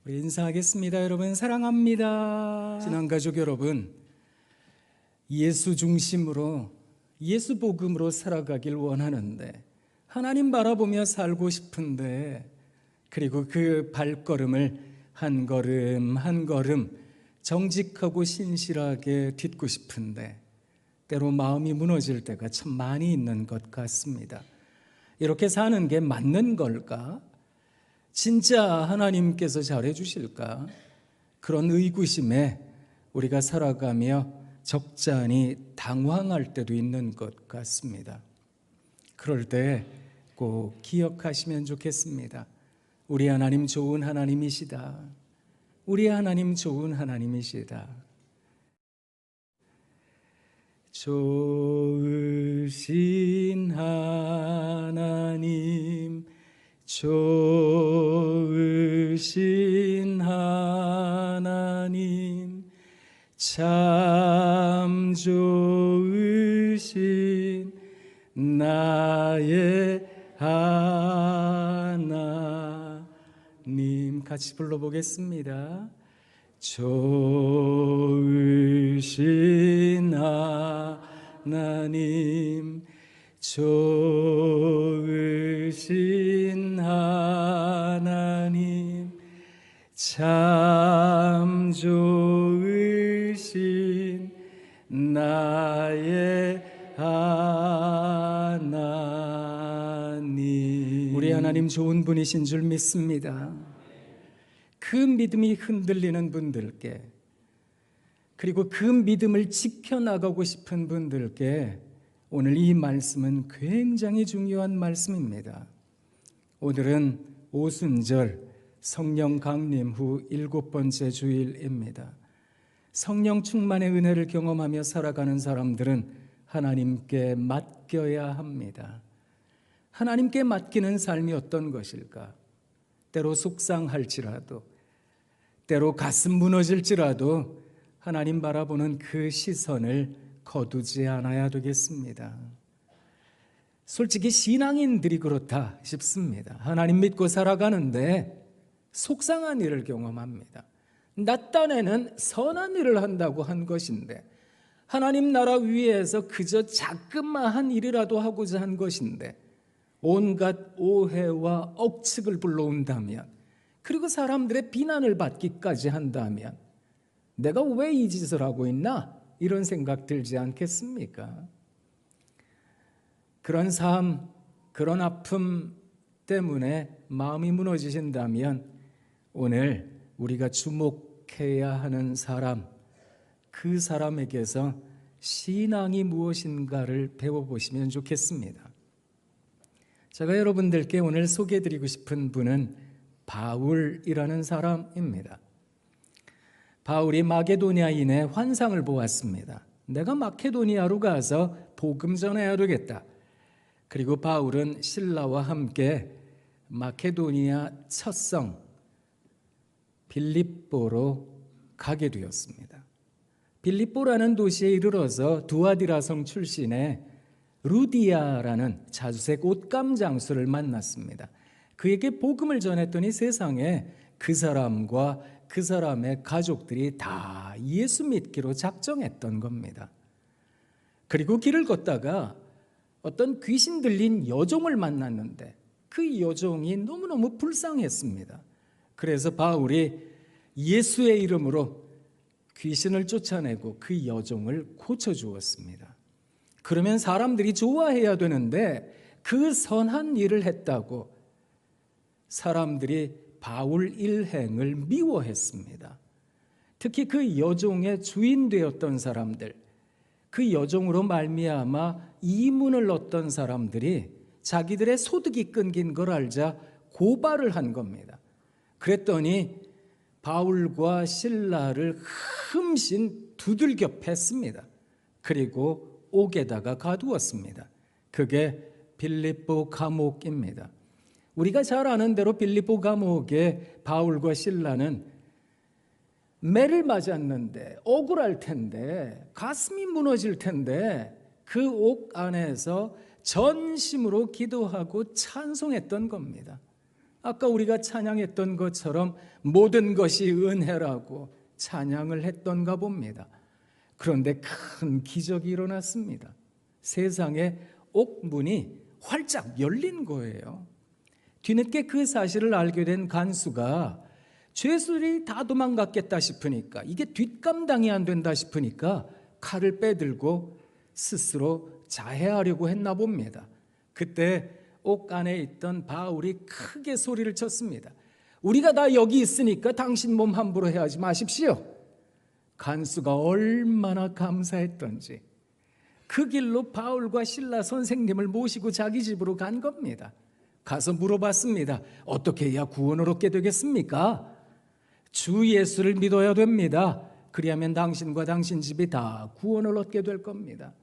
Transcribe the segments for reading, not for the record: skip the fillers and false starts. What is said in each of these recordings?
우리 인사하겠습니다. 여러분 사랑합니다. 지난 가족 여러분, 예수 중심으로 예수 복음으로 살아가길 원하는데, 하나님 바라보며 살고 싶은데, 그리고 그 발걸음을 한 걸음 한 걸음 정직하고 신실하게 딛고 싶은데 때로 마음이 무너질 때가 참 많이 있는 것 같습니다. 이렇게 사는 게 맞는 걸까? 진짜 하나님께서 잘해주실까? 그런 의구심에 우리가 살아가며 적잖이 당황할 때도 있는 것 같습니다. 그럴 때 꼭 기억하시면 좋겠습니다. 우리 하나님 좋은 하나님이시다. 우리 하나님 좋은 하나님이시다. 좋으신 하나님, 좋으신 하나님, 참 좋으신 나의 하나님. 같이 불러보겠습니다. 좋으신 하나님, 좋으신 하나님, 참 좋으신 나의 하나님. 우리 하나님 좋은 분이신 줄 믿습니다. 그 믿음이 흔들리는 분들께, 그리고 그 믿음을 지켜나가고 싶은 분들께 오늘 이 말씀은 굉장히 중요한 말씀입니다. 오늘은 오순절 성령 강림 후 7번째 주일입니다. 성령 충만의 은혜를 경험하며 살아가는 사람들은 하나님께 맡겨야 합니다. 하나님께 맡기는 삶이 어떤 것일까? 때로 속상할지라도, 때로 가슴 무너질지라도 하나님 바라보는 그 시선을 거두지 않아야 되겠습니다. 솔직히 신앙인들이 그렇다 싶습니다. 하나님 믿고 살아가는데 속상한 일을 경험합니다. 나 딴에는 선한 일을 한다고 한 것인데, 하나님 나라 위에서 그저 자그마한 일이라도 하고자 한 것인데 온갖 오해와 억측을 불러온다면, 그리고 사람들의 비난을 받기까지 한다면 내가 왜 이 짓을 하고 있나? 이런 생각 들지 않겠습니까? 그런 삶, 그런 아픔 때문에 마음이 무너지신다면 오늘 우리가 주목해야 하는 사람, 그 사람에게서 신앙이 무엇인가를 배워보시면 좋겠습니다. 제가 여러분들께 오늘 소개해드리고 싶은 분은 바울이라는 사람입니다. 바울이 마게도니아인의 환상을 보았습니다. 내가 마케도니아로 가서 복음 전해야 되겠다. 그리고 바울은 실라와 함께 마케도니아 첫성 빌립보로 가게 되었습니다. 빌립보라는 도시에 이르러서 두아디라 성 출신의 루디아라는 자주색 옷감 장수를 만났습니다. 그에게 복음을 전했더니 세상에 그 사람과 그 사람의 가족들이 다 예수 믿기로 작정했던 겁니다. 그리고 길을 걷다가 어떤 귀신 들린 여종을 만났는데 그 여종이 너무너무 불쌍했습니다. 그래서 바울이 예수의 이름으로 귀신을 쫓아내고 그 여종을 고쳐주었습니다. 그러면 사람들이 좋아해야 되는데 그 선한 일을 했다고 사람들이 바울 일행을 미워했습니다. 특히 그 여종의 주인 되었던 사람들, 그 여종으로 말미암아 이문을 얻던 사람들이 자기들의 소득이 끊긴 걸 알자 고발을 한 겁니다. 그랬더니 바울과 실라를 흠씬 두들겨 팼습니다. 그리고 옥에다가 가두었습니다. 그게 빌립보 감옥입니다. 우리가 잘 아는 대로 빌립보 감옥에 바울과 실라는 매를 맞았는데 억울할 텐데, 가슴이 무너질 텐데 그 옥 안에서 전심으로 기도하고 찬송했던 겁니다. 아까 우리가 찬양했던 것처럼 모든 것이 은혜라고 찬양을 했던가 봅니다. 그런데 큰 기적이 일어났습니다. 세상에 옥문이 활짝 열린 거예요. 뒤늦게 그 사실을 알게 된 간수가 죄수들이 다 도망갔겠다 싶으니까, 이게 뒷감당이 안 된다 싶으니까 칼을 빼들고 스스로 자해하려고 했나 봅니다. 그때 옥 안에 있던 바울이 크게 소리를 쳤습니다. 우리가 다 여기 있으니까 당신 몸 함부로 해하지 마십시오. 간수가 얼마나 감사했던지 그 길로 바울과 실라 선생님을 모시고 자기 집으로 간 겁니다. 가서 물어봤습니다. 어떻게 해야 구원을 얻게 되겠습니까? 주 예수를 믿어야 됩니다. 그리하면 당신과 당신 집이 다 구원을 얻게 될 겁니다.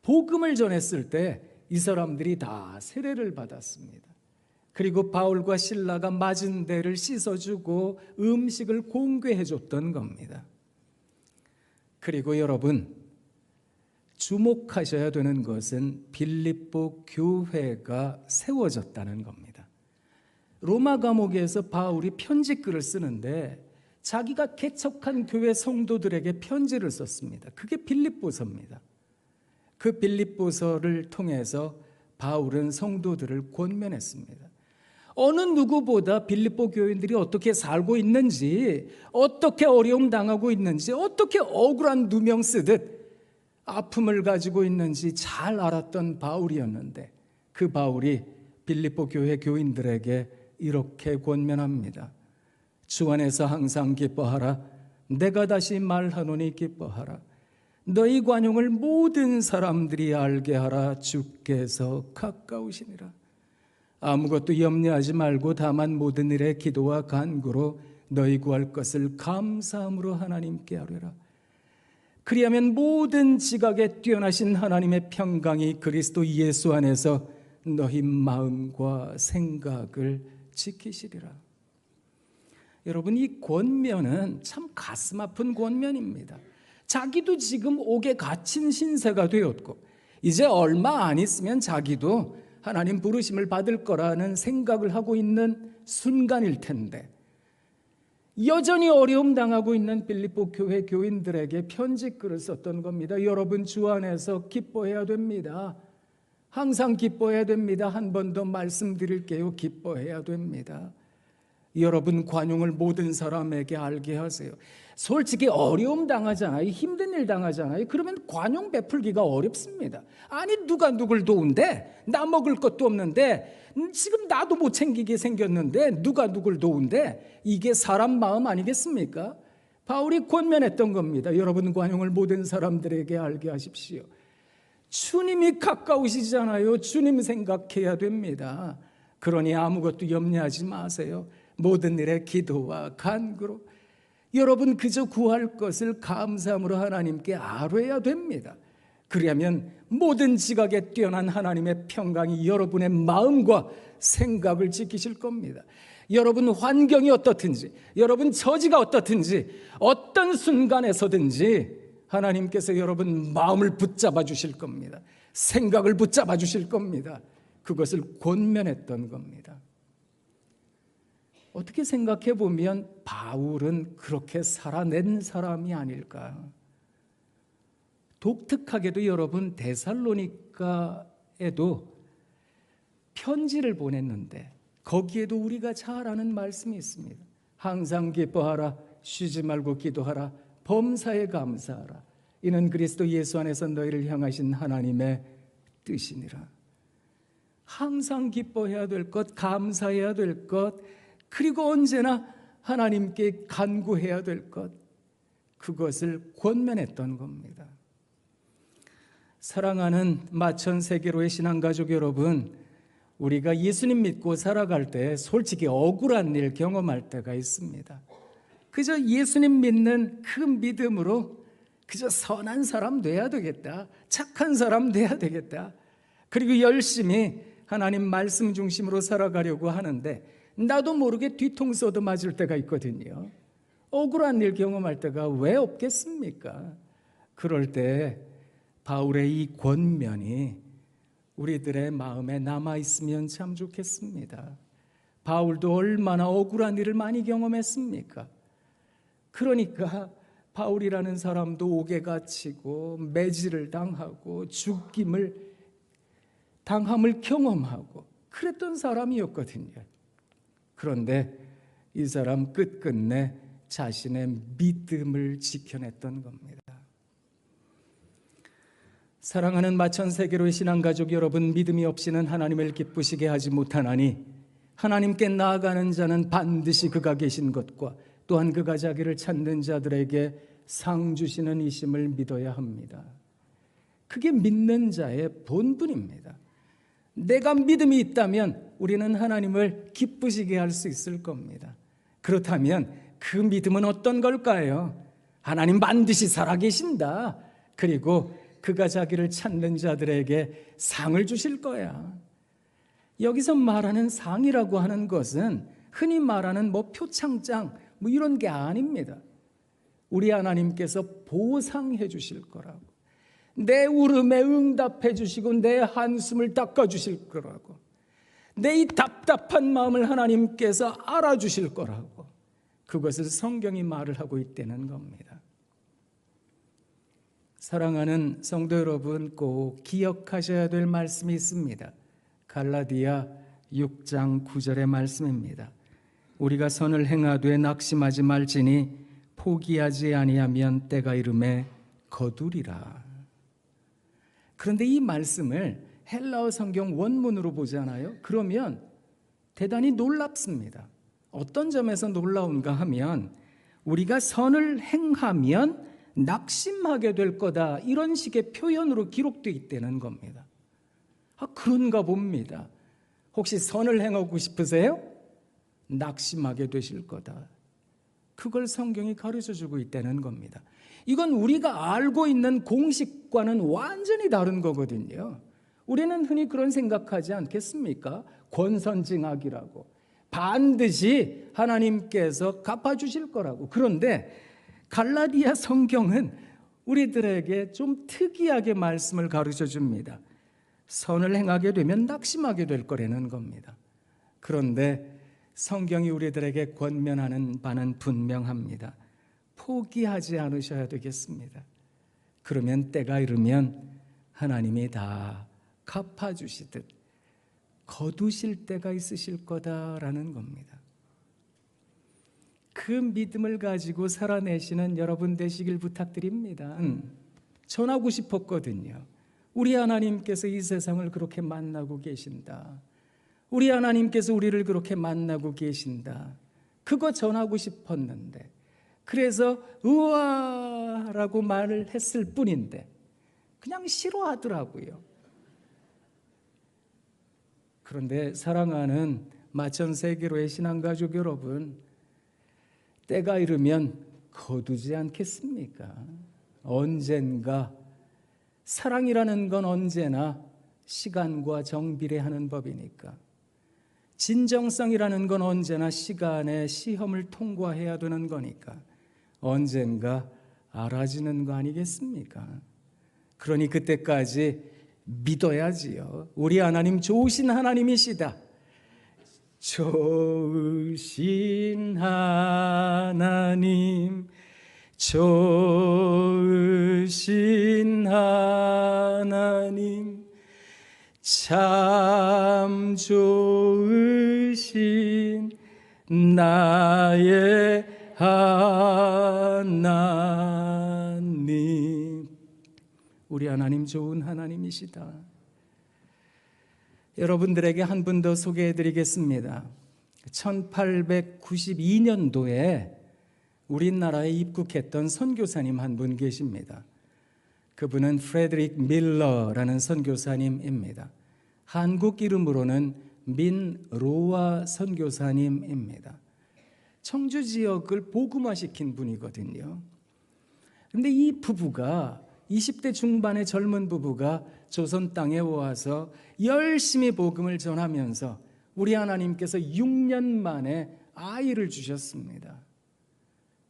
복음을 전했을 때 이 사람들이 다 세례를 받았습니다. 그리고 바울과 실라가 맞은 데를 씻어주고 음식을 공개해 줬던 겁니다. 그리고 여러분, 주목하셔야 되는 것은 빌립보 교회가 세워졌다는 겁니다. 로마 감옥에서 바울이 편지글을 쓰는데 자기가 개척한 교회 성도들에게 편지를 썼습니다. 그게 빌립보서입니다. 그 빌립보서를 통해서 바울은 성도들을 권면했습니다. 어느 누구보다 빌립보 교인들이 어떻게 살고 있는지, 어떻게 어려움 당하고 있는지, 어떻게 억울한 누명 쓰듯 아픔을 가지고 있는지 잘 알았던 바울이었는데, 그 바울이 빌립보 교회 교인들에게 이렇게 권면합니다. 주 안에서 항상 기뻐하라. 내가 다시 말하노니 기뻐하라. 너희 관용을 모든 사람들이 알게 하라. 주께서 가까우시니라. 아무것도 염려하지 말고 다만 모든 일에 기도와 간구로 너희 구할 것을 감사함으로 하나님께 아뢰라. 그리하면 모든 지각에 뛰어나신 하나님의 평강이 그리스도 예수 안에서 너희 마음과 생각을 지키시리라. 여러분, 이 권면은 참 가슴 아픈 권면입니다. 자기도 지금 옥에 갇힌 신세가 되었고 이제 얼마 안 있으면 자기도 하나님 부르심을 받을 거라는 생각을 하고 있는 순간일 텐데, 여전히 어려움 당하고 있는 빌립보 교회 교인들에게 편지글을 썼던 겁니다. 여러분, 주 안에서 기뻐해야 됩니다. 항상 기뻐해야 됩니다. 한 번 더 말씀드릴게요. 기뻐해야 됩니다. 여러분, 관용을 모든 사람에게 알게 하세요. 솔직히 어려움 당하잖아요. 힘든 일 당하잖아요. 그러면 관용 베풀기가 어렵습니다. 아니, 누가 누굴 도운데? 나 먹을 것도 없는데, 지금 나도 못 챙기게 생겼는데 누가 누굴 도운데? 이게 사람 마음 아니겠습니까? 바울이 권면했던 겁니다. 여러분, 관용을 모든 사람들에게 알게 하십시오. 주님이 가까우시잖아요. 주님 생각해야 됩니다. 그러니 아무것도 염려하지 마세요. 모든 일에 기도와 간구로 여러분 그저 구할 것을 감사함으로 하나님께 아뢰어야 됩니다. 그러면 모든 지각에 뛰어난 하나님의 평강이 여러분의 마음과 생각을 지키실 겁니다. 여러분 환경이 어떻든지, 여러분 처지가 어떻든지, 어떤 순간에서든지 하나님께서 여러분 마음을 붙잡아 주실 겁니다. 생각을 붙잡아 주실 겁니다. 그것을 권면했던 겁니다. 어떻게 생각해 보면 바울은 그렇게 살아낸 사람이 아닐까. 독특하게도 여러분, 데살로니가에도 편지를 보냈는데 거기에도 우리가 잘 아는 말씀이 있습니다. 항상 기뻐하라. 쉬지 말고 기도하라. 범사에 감사하라. 이는 그리스도 예수 안에서 너희를 향하신 하나님의 뜻이니라. 항상 기뻐해야 될 것, 감사해야 될 것, 그리고 언제나 하나님께 간구해야 될 것, 그것을 권면했던 겁니다. 사랑하는 마천세계로의 신앙가족 여러분, 우리가 예수님 믿고 살아갈 때 솔직히 억울한 일 경험할 때가 있습니다. 그저 예수님 믿는 그 믿음으로 그저 선한 사람 돼야 되겠다, 착한 사람 돼야 되겠다, 그리고 열심히 하나님 말씀 중심으로 살아가려고 하는데 나도 모르게 뒤통수 얻어맞을 때가 있거든요. 억울한 일 경험할 때가 왜 없겠습니까? 그럴 때 바울의 이 권면이 우리들의 마음에 남아있으면 참 좋겠습니다. 바울도 얼마나 억울한 일을 많이 경험했습니까? 그러니까 바울이라는 사람도 옥에 갇히고 매질을 당하고 죽임을 당함을 경험하고 그랬던 사람이었거든요. 그런데 이 사람 끝끝내 자신의 믿음을 지켜냈던 겁니다. 사랑하는 마천세계로의 신앙가족 여러분, 믿음이 없이는 하나님을 기쁘시게 하지 못하나니 하나님께 나아가는 자는 반드시 그가 계신 것과 또한 그가 자기를 찾는 자들에게 상 주시는 이심을 믿어야 합니다. 그게 믿는 자의 본분입니다. 내가 믿음이 있다면 우리는 하나님을 기쁘시게 할 수 있을 겁니다. 그렇다면 그 믿음은 어떤 걸까요? 하나님 반드시 살아계신다. 그리고 그가 자기를 찾는 자들에게 상을 주실 거야. 여기서 말하는 상이라고 하는 것은 흔히 말하는 표창장 이런 게 아닙니다. 우리 하나님께서 보상해 주실 거라고, 내 울음에 응답해 주시고 내 한숨을 닦아 주실 거라고, 내 이 답답한 마음을 하나님께서 알아주실 거라고, 그것을 성경이 말을 하고 있다는 겁니다. 사랑하는 성도 여러분, 꼭 기억하셔야 될 말씀이 있습니다. 갈라디아 6장 9절의 말씀입니다. 우리가 선을 행하되 낙심하지 말지니 포기하지 아니하면 때가 이름에 거두리라. 그런데 이 말씀을 헬라어 성경 원문으로 보잖아요. 그러면 대단히 놀랍습니다. 어떤 점에서 놀라운가 하면 우리가 선을 행하면 낙심하게 될 거다, 이런 식의 표현으로 기록되어 있다는 겁니다. 그런가 봅니다. 혹시 선을 행하고 싶으세요? 낙심하게 되실 거다. 그걸 성경이 가르쳐주고 있다는 겁니다. 이건 우리가 알고 있는 공식과는 완전히 다른 거거든요. 우리는 흔히 그런 생각하지 않겠습니까? 권선징악이라고, 반드시 하나님께서 갚아주실 거라고. 그런데 갈라디아 성경은 우리들에게 좀 특이하게 말씀을 가르쳐 줍니다. 선을 행하게 되면 낙심하게 될 거라는 겁니다. 그런데 성경이 우리들에게 권면하는 바는 분명합니다. 포기하지 않으셔야 되겠습니다. 그러면 때가 이르면 하나님이 다 갚아주시듯 거두실 때가 있으실 거다라는 겁니다. 그 믿음을 가지고 살아내시는 여러분 되시길 부탁드립니다. 전하고 싶었거든요. 우리 하나님께서 이 세상을 그렇게 만나고 계신다. 우리 하나님께서 우리를 그렇게 만나고 계신다. 그거 전하고 싶었는데, 그래서 우와라고 말을 했을 뿐인데 그냥 싫어하더라고요. 그런데 사랑하는 마천세계로의 신앙가족 여러분, 때가 이르면 거두지 않겠습니까? 언젠가 사랑이라는 건 언제나 시간과 정비례하는 법이니까, 진정성이라는 건 언제나 시간의 시험을 통과해야 되는 거니까 언젠가 알아지는 거 아니겠습니까? 그러니 그때까지 믿어야지요. 우리 하나님 좋으신 하나님이시다. 좋으신 하나님, 좋으신 하나님, 참 좋으신 나의 하나님. 우리 하나님 좋은 하나님이시다. 여러분들에게 한 분 더 소개해 드리겠습니다. 1892년도에 우리나라에 입국했던 선교사님 한 분 계십니다. 그분은 프레드릭 밀러라는 선교사님입니다. 한국 이름으로는 민로아 선교사님입니다. 청주 지역을 복음화시킨 분이거든요. 그런데 이 부부가 20대 중반의 젊은 부부가 조선 땅에 와서 열심히 복음을 전하면서 우리 하나님께서 6년 만에 아이를 주셨습니다.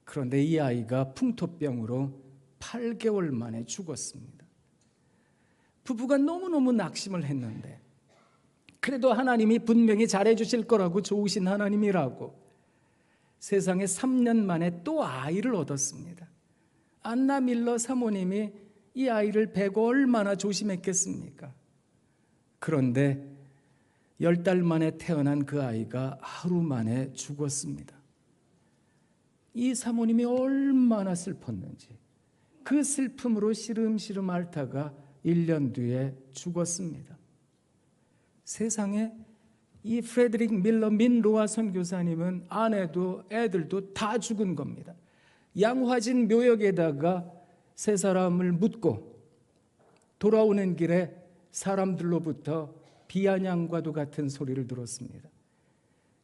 그런데 이 아이가 풍토병으로 8개월 만에 죽었습니다. 부부가 너무너무 낙심을 했는데 그래도 하나님이 분명히 잘해주실 거라고, 좋으신 하나님이라고 세상에 3년 만에 또 아이를 얻었습니다. 안나 밀러 사모님이 이 아이를 베고 얼마나 조심했겠습니까? 그런데 10달 만에 태어난 그 아이가 하루 만에 죽었습니다. 이 사모님이 얼마나 슬펐는지, 그 슬픔으로 시름시름 앓다가 1년 뒤에 죽었습니다. 세상에 이 프레드릭 밀러 민로아 선교사님은 아내도 애들도 다 죽은 겁니다. 양화진 묘역에다가 세 사람을 묻고 돌아오는 길에 사람들로부터 비아냥과도 같은 소리를 들었습니다.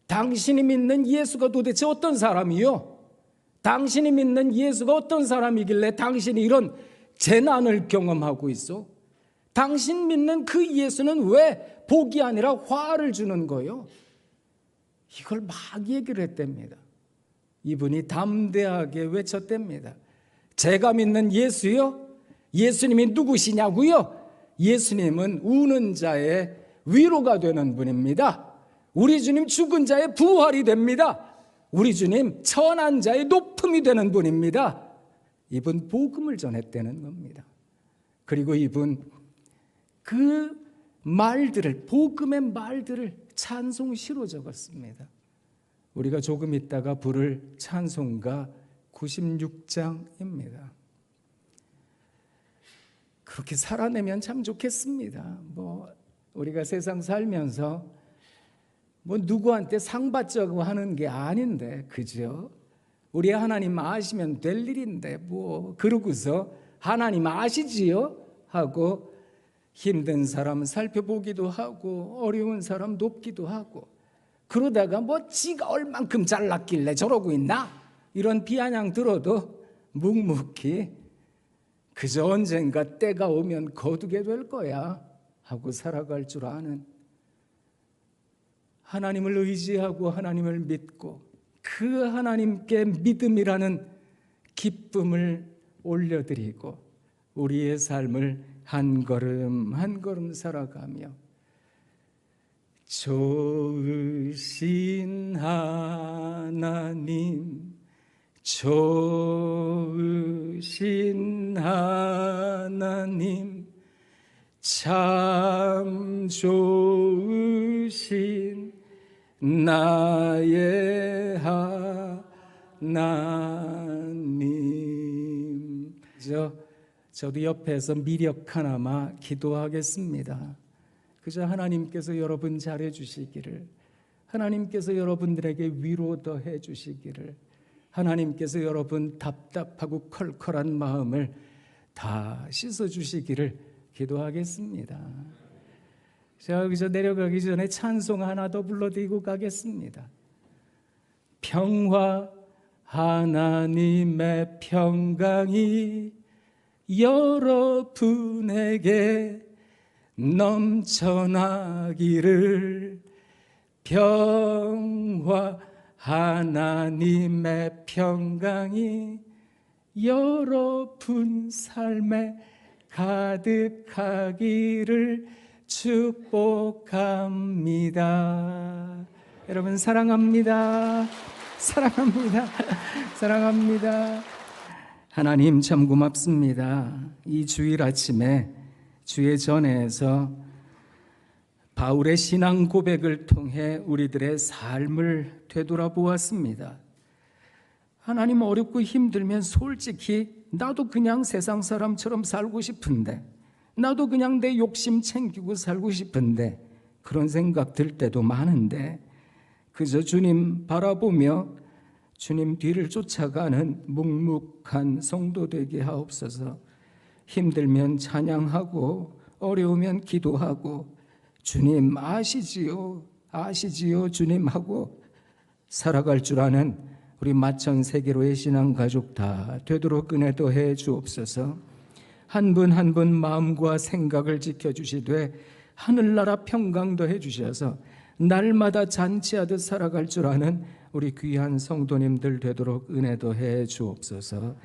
당신이 믿는 예수가 도대체 어떤 사람이요? 당신이 믿는 예수가 어떤 사람이길래 당신이 이런 재난을 경험하고 있어? 당신 믿는 그 예수는 왜 복이 아니라 화를 주는 거요? 이걸 막 얘기를 했답니다. 이분이 담대하게 외쳤답니다. 제가 믿는 예수요? 예수님이 누구시냐고요? 예수님은 우는 자의 위로가 되는 분입니다. 우리 주님 죽은 자의 부활이 됩니다. 우리 주님 천한 자의 높음이 되는 분입니다. 이분 복음을 전했다는 겁니다. 그리고 이분 그 말들을, 복음의 말들을 찬송시로 적었습니다. 우리가 조금 있다가 부를 찬송가 96장입니다. 그렇게 살아내면 참 좋겠습니다. 우리가 세상 살면서 누구한테 상 받자고 하는 게 아닌데, 그죠? 우리 하나님 아시면 될 일인데 그러고서 하나님 아시지요? 하고 힘든 사람 살펴보기도 하고 어려운 사람 돕기도 하고, 그러다가 지가 얼만큼 잘났길래 저러고 있나? 이런 비아냥 들어도 묵묵히 그저 언젠가 때가 오면 거두게 될 거야 하고 살아갈 줄 아는, 하나님을 의지하고 하나님을 믿고 그 하나님께 믿음이라는 기쁨을 올려드리고 우리의 삶을 한 걸음 한 걸음 살아가며 좋으신 하나님, 좋으신 하나님, 참 좋으신 나의 하나님. 저도 옆에서 미력 하나마 기도하겠습니다. 그저 하나님께서 여러분 잘해 주시기를, 하나님께서 여러분들에게 위로 더해 주시기를, 하나님께서 여러분 답답하고 컬컬한 마음을 다 씻어 주시기를 기도하겠습니다. 제가 여기서 내려가기 전에 찬송 하나 더 불러드리고 가겠습니다. 평화 하나님의 평강이 여러분에게 넘쳐나기를, 평화 하나님의 평강이 여러분 삶에 가득하기를 축복합니다. 여러분 사랑합니다. 사랑합니다. 사랑합니다. 하나님 참 고맙습니다. 이 주일 아침에 주의 전에서 바울의 신앙 고백을 통해 우리들의 삶을 되돌아보았습니다. 하나님, 어렵고 힘들면 솔직히 나도 그냥 세상 사람처럼 살고 싶은데, 나도 그냥 내 욕심 챙기고 살고 싶은데, 그런 생각 들 때도 많은데 그저 주님 바라보며 주님 뒤를 쫓아가는 묵묵한 성도 되게 하옵소서. 힘들면 찬양하고 어려우면 기도하고 주님 아시지요, 아시지요 주님 하고 살아갈 줄 아는 우리 마천 세계로의 신앙 가족 다 되도록 은혜 더해 주옵소서. 한 분 한 분 마음과 생각을 지켜주시되 하늘나라 평강 더해 주셔서 날마다 잔치하듯 살아갈 줄 아는 우리 귀한 성도님들 되도록 은혜 더해 주옵소서.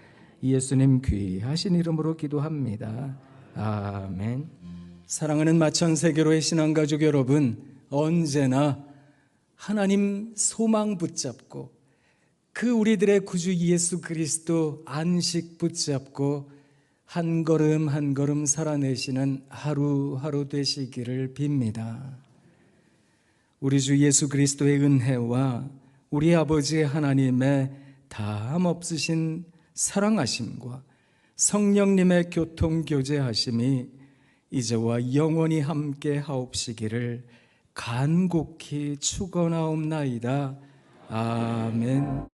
예수님 귀하신 이름으로 기도합니다. 아멘. 사랑하는 마천 세계로의 신앙 가족 여러분, 언제나 하나님 소망 붙잡고 그 우리들의 구주 예수 그리스도 안식 붙잡고 한 걸음 한 걸음 살아내시는 하루하루 되시기를 빕니다. 우리 주 예수 그리스도의 은혜와 우리 아버지 하나님의 다함 없으신 사랑하심과 성령님의 교통교제하심이 이제와 영원히 함께 하옵시기를 간곡히 축원하옵나이다. 아멘.